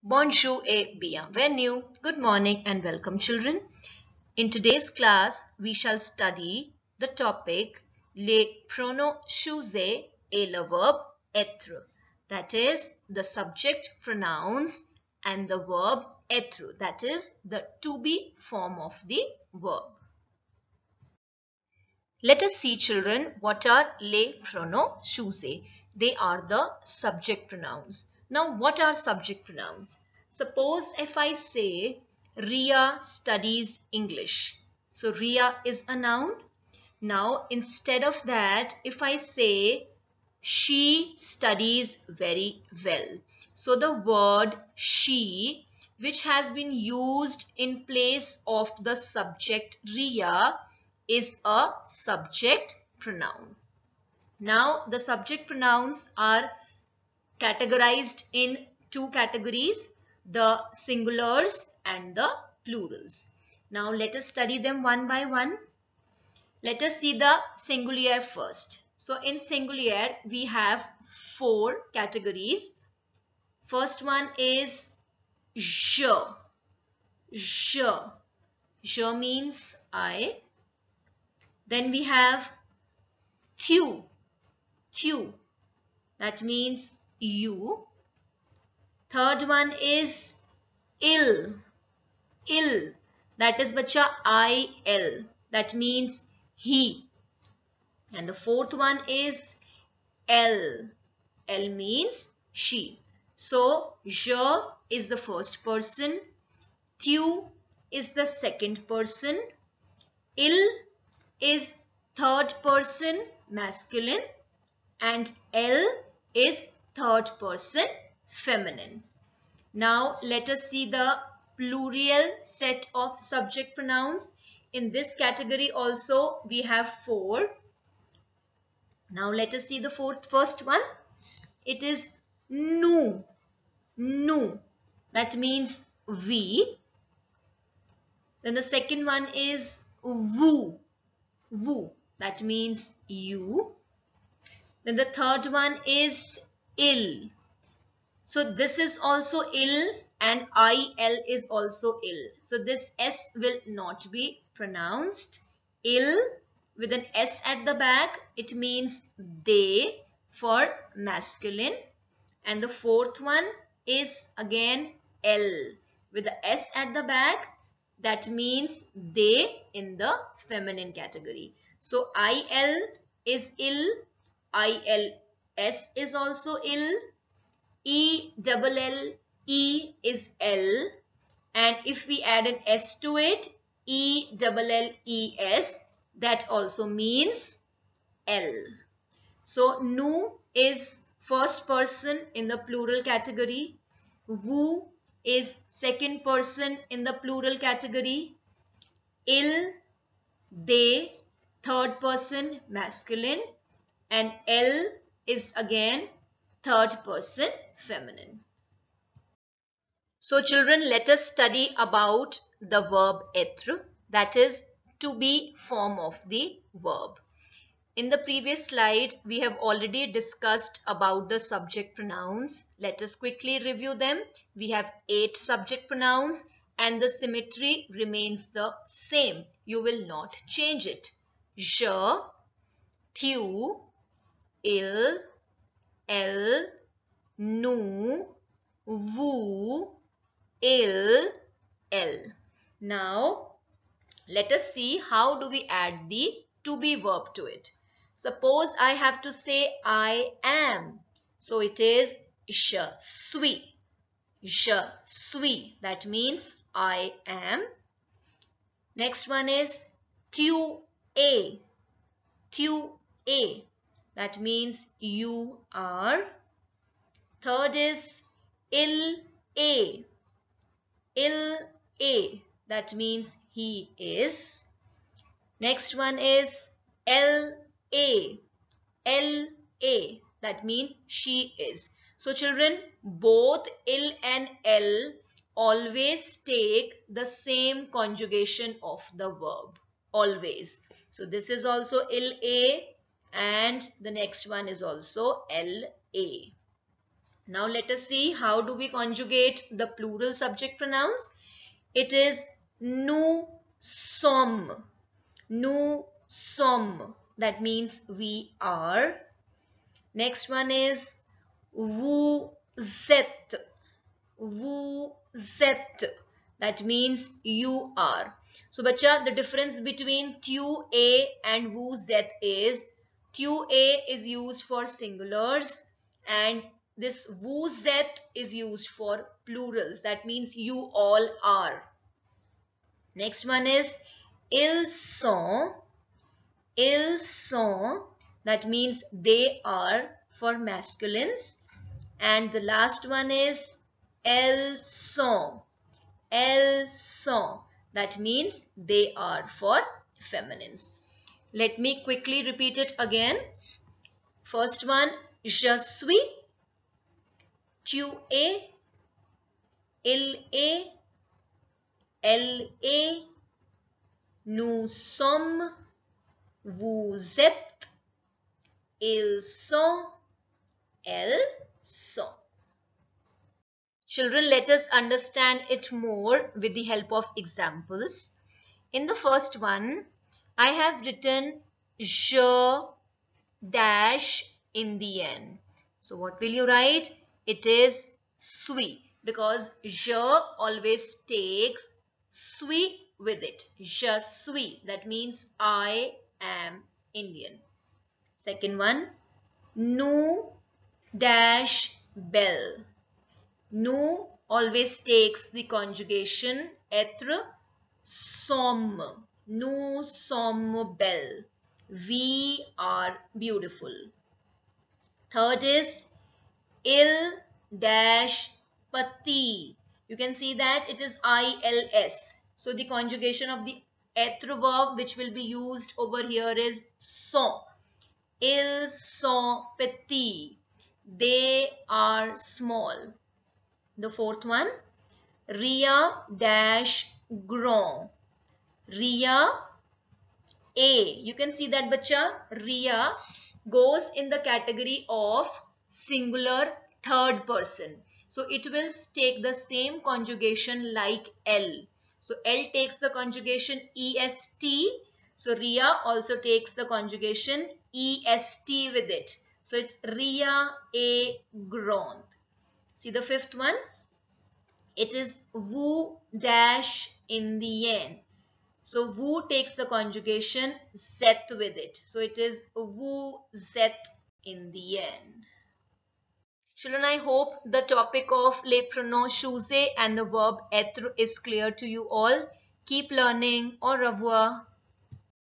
Bonjour et bienvenue. Good morning and welcome, children. In today's class, we shall study the topic les pronoms choosés et le verbe être. That is the subject pronouns and the verb être. That is the to be form of the verb. Let us see, children, what are les pronoms choosés. They are the subject pronouns. Now, what are subject pronouns? Suppose if I say Ria studies English. So, Ria is a noun. Now, instead of that, if I say she studies very well. So, the word she, which has been used in place of the subject Ria, is a subject pronoun. Now, the subject pronouns are categorized in two categories, the singulars and the plurals. Now, let us study them one by one. Let us see the singular first. So, in singular, we have four categories. First one is je. Je. Je means I. Then we have tu. Tu. That means you. Third one is il. Il. That is bacha I-L. That means he. And the fourth one is elle. Elle means she. So, je is the first person. Tu is the second person. Il is third person masculine. And elle is third person feminine. Now, let us see the plural set of subject pronouns. In this category also, we have four. Now, let us see the first one. It is nous. Nous. That means we. Then the second one is vous. Vous. That means you. Then the third one is il. So this is also il and il is also ill. So this s will not be pronounced. Il with an s at the back, it means they for masculine. And the fourth one is again l with the s at the back. That means they in the feminine category. So il is ill. ILS is also ill. ELLE is L. And if we add an S to it, ELLES, that also means L. So, nous is first person in the plural category. Vous is second person in the plural category. Il, they, third person masculine. And L is again third person feminine. So children, let us study about the verb être, that is to be form of the verb. In the previous slide, we have already discussed about the subject pronouns. Let us quickly review them. We have 8 subject pronouns and the symmetry remains the same. You will not change it. Je, tu, il, elle, nous, vous, il, elle. Now, let us see how do we add the to be verb to it. Suppose I have to say I am. So it is je suis. Je suis. That means I am. Next one is tu es. Tu es. That means you are. Third is il est. Il est. That means he is. Next one is elle est. Elle est. That means she is. So children, both il and elle always take the same conjugation of the verb. Always. So this is also il est. And the next one is also LA. Now let us see how do we conjugate the plural subject pronouns. It is nous sommes. Nous sommes. That means we are. Next one is vous êtes. Vous êtes. That means you are. So bacha, the difference between tu es and vous êtes is tu es is used for singulars and this vous êtes is used for plurals. That means you all are. Next one is ils sont. Ils sont. That means they are for masculines. And the last one is elles sont. Elles sont. That means they are for feminines. Let me quickly repeat it again. First one, je suis, tu es, il est, elle est, nous sommes, vous êtes, ils sont, elles sont. Children, let us understand it more with the help of examples. In the first one, I have written je dash in the end. So what will you write? It is suis because je always takes suis with it. Je suis. That means I am Indian. Second one, nous dash belle. Nous always takes the conjugation être sommes. Nous sommes belles. We are beautiful. Third is il dash pati. You can see that it is ILS. So the conjugation of the être verb which will be used over here is sont. Ils sont petits. They are small. The fourth one, Ria dash grand. Ria A. You can see that bacha, Ria goes in the category of singular third person. So it will take the same conjugation like L. So L takes the conjugation EST. So Ria also takes the conjugation EST with it. So it's Ria A grand. See the fifth one? It is vous dash in the end. So vous takes the conjugation zet with it. So it is vous êtes in the end. Children, I hope the topic of les pronoms choose and the verb être is clear to you all. Keep learning. Au revoir.